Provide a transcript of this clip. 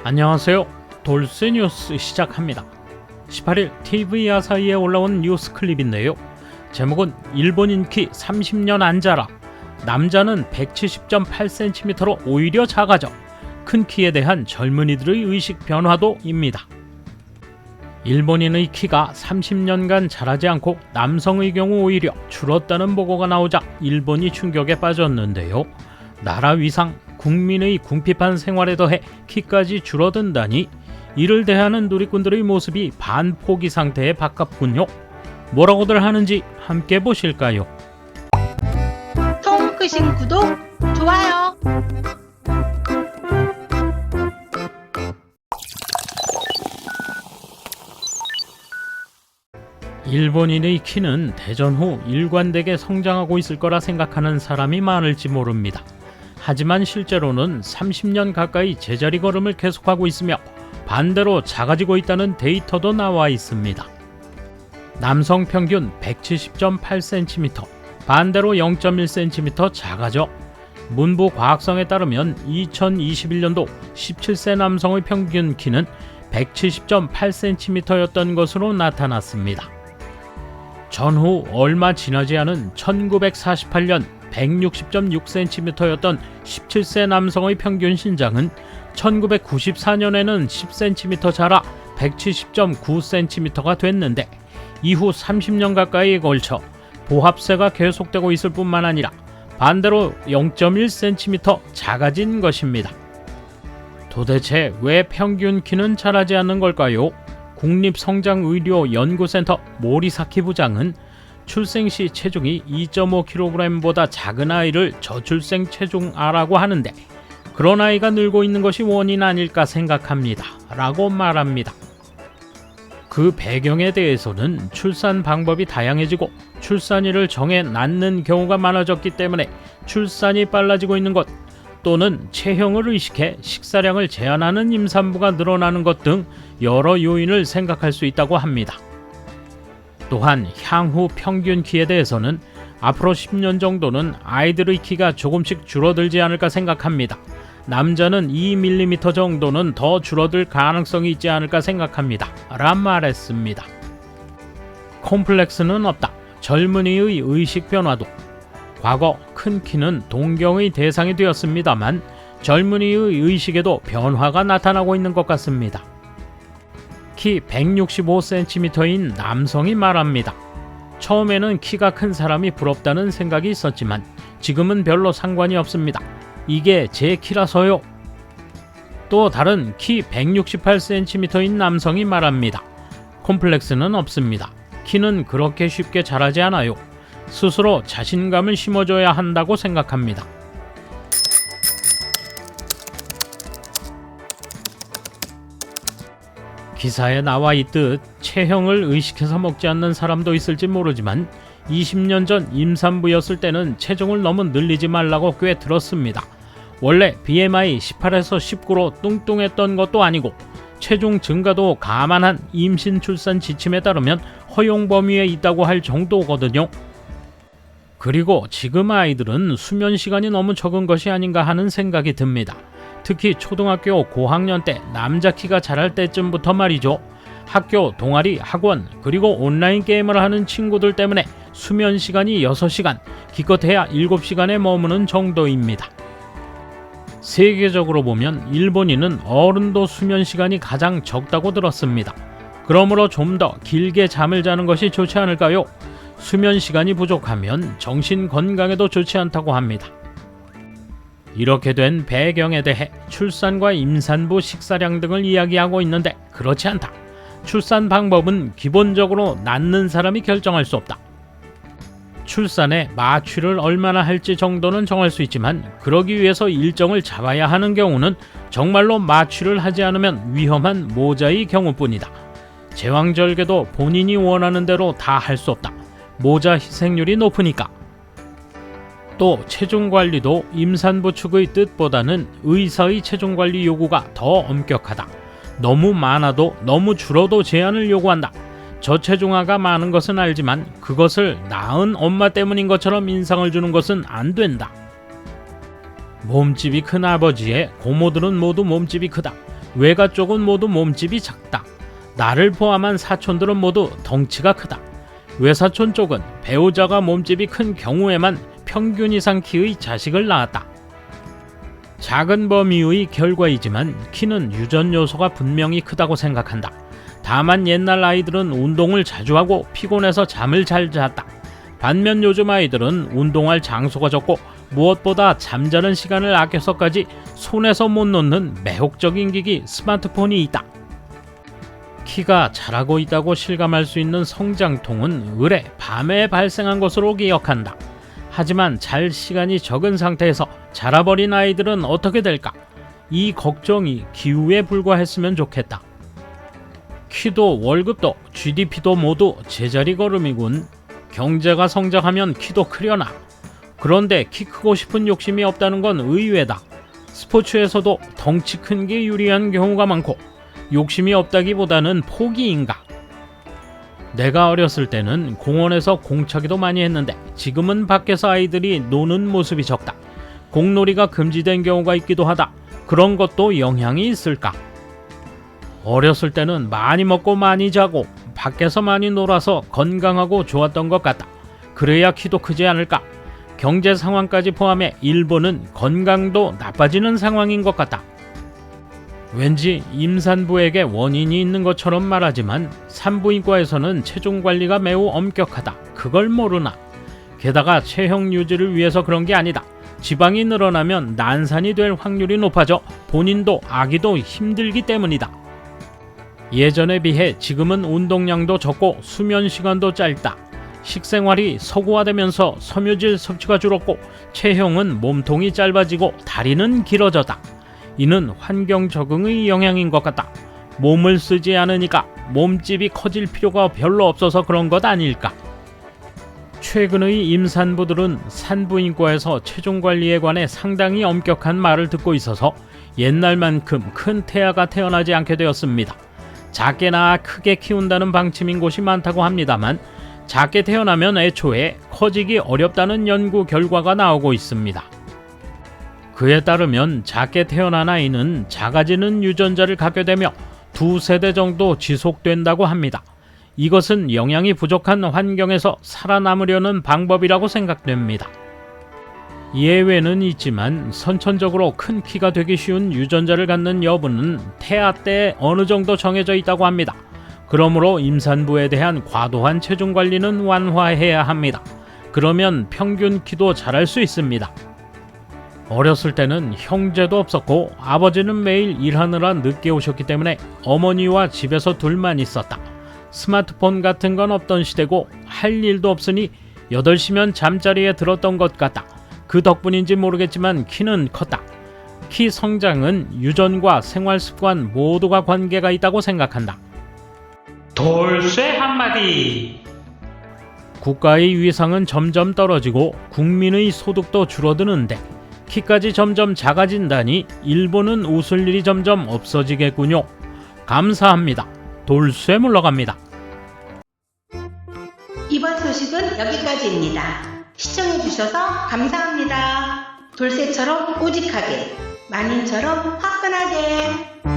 안녕하세요. 돌쇠뉴스 시작합니다. 18일 TV 아사히에 올라온 뉴스 클립인데요. 제목은 일본인 키 30년 안 자라. 남자는 170.8cm로 오히려 작아져. 큰 키에 대한 젊은이들의 의식 변화도입니다. 일본인의 키가 30년간 자라지 않고 남성의 경우 오히려 줄었다는 보고가 나오자 일본이 충격에 빠졌는데요. 나라 위상, 국민의 궁핍한 생활에 더해 키까지 줄어든다니 이를 대하는 누리꾼들의 모습이 반포기 상태에 가깝군요. 뭐라고들 하는지 함께 보실까요? 통 크신 구독, 좋아요. 일본인의 키는 대전 후 일관되게 성장하고 있을 거라 생각하는 사람이 많을지 모릅니다. 하지만 실제로는 30년 가까이 제자리 걸음을 계속하고 있으며 반대로 작아지고 있다는 데이터도 나와 있습니다. 남성 평균 170.8cm, 반대로 0.1cm 작아져. 문부 과학성에 따르면 2021년도 17세 남성의 평균 키는 170.8cm였던 것으로 나타났습니다. 전후 얼마 지나지 않은 1948년 160.6cm였던 17세 남성의 평균 신장은 1994년에는 10cm 자라 170.9cm가 됐는데 이후 30년 가까이에 걸쳐 보합세가 계속되고 있을 뿐만 아니라 반대로 0.1cm 작아진 것입니다. 도대체 왜 평균 키는 자라지 않는 걸까요? 국립성장의료연구센터 모리사키 부장은 출생 시 체중이 2.5kg보다 작은 아이를 저출생 체중아라고 하는데 그런 아이가 늘고 있는 것이 원인 아닐까 생각합니다. 라고 말합니다. 그 배경에 대해서는 출산 방법이 다양해지고 출산일을 정해 낳는 경우가 많아졌기 때문에 출산이 빨라지고 있는 것 또는 체형을 의식해 식사량을 제한하는 임산부가 늘어나는 것 등 여러 요인을 생각할 수 있다고 합니다. 또한 향후 평균 키에 대해서는 앞으로 10년 정도는 아이들의 키가 조금씩 줄어들지 않을까 생각합니다. 남자는 2mm 정도는 더 줄어들 가능성이 있지 않을까 생각합니다. 라 말했습니다. 콤플렉스는 없다. 젊은이의 의식 변화도. 과거 큰 키는 동경의 대상이 되었습니다만 젊은이의 의식에도 변화가 나타나고 있는 것 같습니다. 키 165cm인 남성이 말합니다. 처음에는 키가 큰 사람이 부럽다는 생각이 있었지만 지금은 별로 상관이 없습니다. 이게 제 키라서요. 또 다른 키 168cm인 남성이 말합니다. 콤플렉스는 없습니다. 키는 그렇게 쉽게 자라지 않아요. 스스로 자신감을 심어줘야 한다고 생각합니다. 기사에 나와 있듯 체형을 의식해서 먹지 않는 사람도 있을지 모르지만 20년 전 임산부였을 때는 체중을 너무 늘리지 말라고 꽤 들었습니다. 원래 BMI 18에서 19로 뚱뚱했던 것도 아니고 체중 증가도 감안한 임신 출산 지침에 따르면 허용 범위에 있다고 할 정도거든요. 그리고 지금 아이들은 수면 시간이 너무 적은 것이 아닌가 하는 생각이 듭니다. 특히 초등학교 고학년 때 남자 키가 자랄 때쯤부터 말이죠. 학교, 동아리, 학원, 그리고 온라인 게임을 하는 친구들 때문에 수면 시간이 6시간, 기껏해야 7시간에 머무는 정도입니다. 세계적으로 보면 일본인은 어른도 수면 시간이 가장 적다고 들었습니다. 그러므로 좀 더 길게 잠을 자는 것이 좋지 않을까요? 수면 시간이 부족하면 정신 건강에도 좋지 않다고 합니다. 이렇게 된 배경에 대해 출산과 임산부 식사량 등을 이야기하고 있는데 그렇지 않다. 출산 방법은 기본적으로 낳는 사람이 결정할 수 없다. 출산에 마취를 얼마나 할지 정도는 정할 수 있지만 그러기 위해서 일정을 잡아야 하는 경우는 정말로 마취를 하지 않으면 위험한 모자의 경우뿐이다. 제왕절개도 본인이 원하는 대로 다 할 수 없다. 모자 희생률이 높으니까. 또 체중관리도 임산부 측의 뜻보다는 의사의 체중관리 요구가 더 엄격하다. 너무 많아도 너무 줄어도 제한을 요구한다. 저체중아가 많은 것은 알지만 그것을 낳은 엄마 때문인 것처럼 인상을 주는 것은 안 된다. 몸집이 큰 아버지의 고모들은 모두 몸집이 크다. 외가 쪽은 모두 몸집이 작다. 나를 포함한 사촌들은 모두 덩치가 크다. 외사촌 쪽은 배우자가 몸집이 큰 경우에만 평균 이상 키의 자식을 낳았다. 작은 범위의 결과이지만 키는 유전 요소가 분명히 크다고 생각한다. 다만 옛날 아이들은 운동을 자주 하고 피곤해서 잠을 잘 잤다. 반면 요즘 아이들은 운동할 장소가 적고 무엇보다 잠자는 시간을 아껴서까지 손에서 못 놓는 매혹적인 기기 스마트폰이 있다. 키가 자라고 있다고 실감할 수 있는 성장통은 의뢰 밤에 발생한 것으로 기억한다. 하지만 잘 시간이 적은 상태에서 자라버린 아이들은 어떻게 될까? 이 걱정이 기우에 불과했으면 좋겠다. 키도 월급도 GDP도 모두 제자리 걸음이군. 경제가 성장하면 키도 크려나. 그런데 키 크고 싶은 욕심이 없다는 건 의외다. 스포츠에서도 덩치 큰 게 유리한 경우가 많고 욕심이 없다기보다는 포기인가. 내가 어렸을 때는 공원에서 공차기도 많이 했는데 지금은 밖에서 아이들이 노는 모습이 적다. 공놀이가 금지된 경우가 있기도 하다. 그런 것도 영향이 있을까? 어렸을 때는 많이 먹고 많이 자고 밖에서 많이 놀아서 건강하고 좋았던 것 같다. 그래야 키도 크지 않을까? 경제 상황까지 포함해 일본은 건강도 나빠지는 상황인 것 같다. 왠지 임산부에게 원인이 있는 것처럼 말하지만 산부인과에서는 체중 관리가 매우 엄격하다. 그걸 모르나? 게다가 체형 유지를 위해서 그런 게 아니다. 지방이 늘어나면 난산이 될 확률이 높아져 본인도 아기도 힘들기 때문이다. 예전에 비해 지금은 운동량도 적고 수면 시간도 짧다. 식생활이 서구화되면서 섬유질 섭취가 줄었고 체형은 몸통이 짧아지고 다리는 길어졌다. 이는 환경 적응의 영향인 것 같다. 몸을 쓰지 않으니까 몸집이 커질 필요가 별로 없어서 그런 것 아닐까. 최근의 임산부들은 산부인과에서 체중 관리에 관해 상당히 엄격한 말을 듣고 있어서 옛날만큼 큰 태아가 태어나지 않게 되었습니다. 작게 낳아 크게 키운다는 방침인 곳이 많다고 합니다만 작게 태어나면 애초에 커지기 어렵다는 연구 결과가 나오고 있습니다. 그에 따르면 작게 태어난 아이는 작아지는 유전자를 갖게 되며 2세대 정도 지속된다고 합니다. 이것은 영양이 부족한 환경에서 살아남으려는 방법이라고 생각됩니다. 예외는 있지만 선천적으로 큰 키가 되기 쉬운 유전자를 갖는 여부는 태아 때 어느 정도 정해져 있다고 합니다. 그러므로 임산부에 대한 과도한 체중 관리는 완화해야 합니다. 그러면 평균 키도 자랄 수 있습니다. 어렸을 때는 형제도 없었고 아버지는 매일 일하느라 늦게 오셨기 때문에 어머니와 집에서 둘만 있었다. 스마트폰 같은 건 없던 시대고 할 일도 없으니 8시면 잠자리에 들었던 것 같다. 그 덕분인지 모르겠지만 키는 컸다. 키 성장은 유전과 생활습관 모두가 관계가 있다고 생각한다. 돌쇠 한마디. 국가의 위상은 점점 떨어지고 국민의 소득도 줄어드는데 키까지 점점 작아진다니 일본은 웃을 일이 점점 없어지겠군요. 감사합니다. 돌쇠 물러갑니다. 이번 소식은 여기까지입니다. 시청해주셔서 감사합니다. 돌쇠처럼 우직하게, 만인처럼 화끈하게.